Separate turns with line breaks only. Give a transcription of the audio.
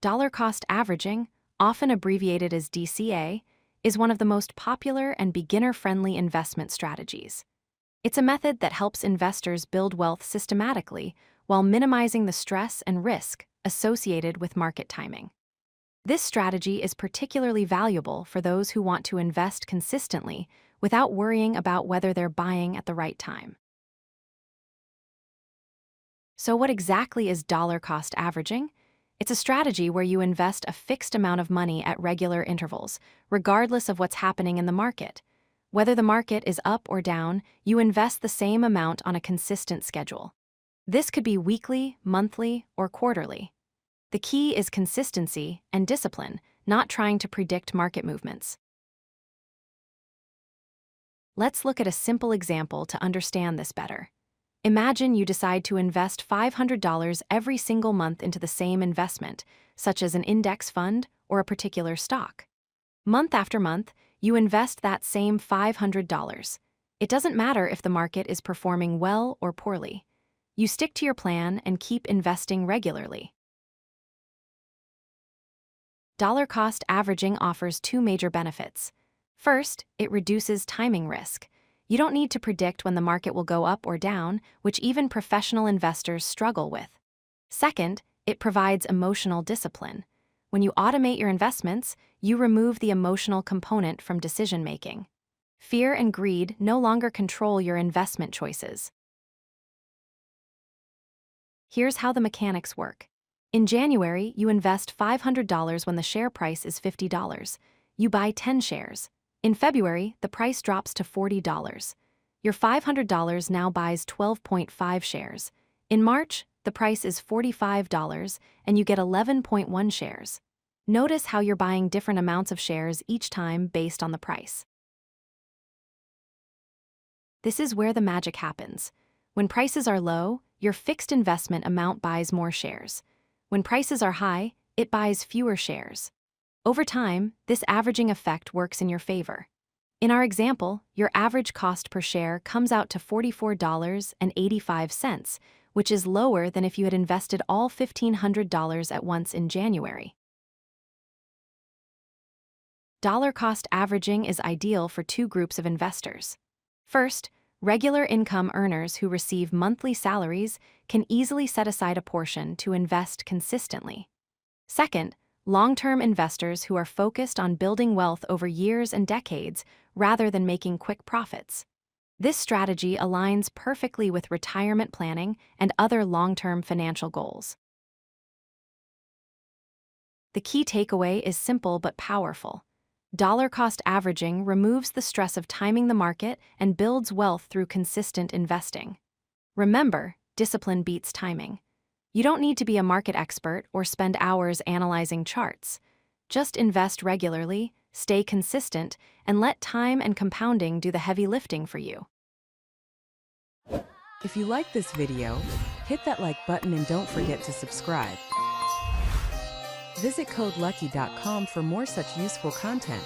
Dollar cost averaging, often abbreviated as DCA, is one of the most popular and beginner-friendly investment strategies. It's a method that helps investors build wealth systematically while minimizing the stress and risk associated with market timing. This strategy is particularly valuable for those who want to invest consistently without worrying about whether they're buying at the right time. So what exactly is dollar cost averaging? It's a strategy where you invest a fixed amount of money at regular intervals, regardless of what's happening in the market. Whether the market is up or down, you invest the same amount on a consistent schedule. This could be weekly, monthly, or quarterly. The key is consistency and discipline, not trying to predict market movements. Let's look at a simple example to understand this better. Imagine you decide to invest $500 every single month into the same investment, such as an index fund or a particular stock. Month after month, you invest that same $500. It doesn't matter if the market is performing well or poorly. You stick to your plan and keep investing regularly. Dollar cost averaging offers two major benefits. First, it reduces timing risk. You don't need to predict when the market will go up or down, which even professional investors struggle with. Second, it provides emotional discipline. When you automate your investments, you remove the emotional component from decision-making. Fear and greed no longer control your investment choices. Here's how the mechanics work. In January, you invest $500 when the share price is $50. You buy 10 shares. In February, the price drops to $40. Your $500 now buys 12.5 shares. In March, the price is $45 and you get 11.1 shares. Notice how you're buying different amounts of shares each time based on the price. This is where the magic happens. When prices are low, your fixed investment amount buys more shares. When prices are high, it buys fewer shares. Over time, this averaging effect works in your favor. In our example, your average cost per share comes out to $44.85, which is lower than if you had invested all $1,500 at once in January. Dollar cost averaging is ideal for two groups of investors. First, regular income earners who receive monthly salaries can easily set aside a portion to invest consistently. Second, long-term investors who are focused on building wealth over years and decades rather than making quick profits. This strategy aligns perfectly with retirement planning and other long-term financial goals. The key takeaway is simple but powerful. Dollar cost averaging removes the stress of timing the market and builds wealth through consistent investing. Remember, discipline beats timing. You don't need to be a market expert or spend hours analyzing charts. Just invest regularly, stay consistent, and let time and compounding do the heavy lifting for you.
If you like this video, hit that like button and don't forget to subscribe. Visit CodeLucky.com for more such useful content.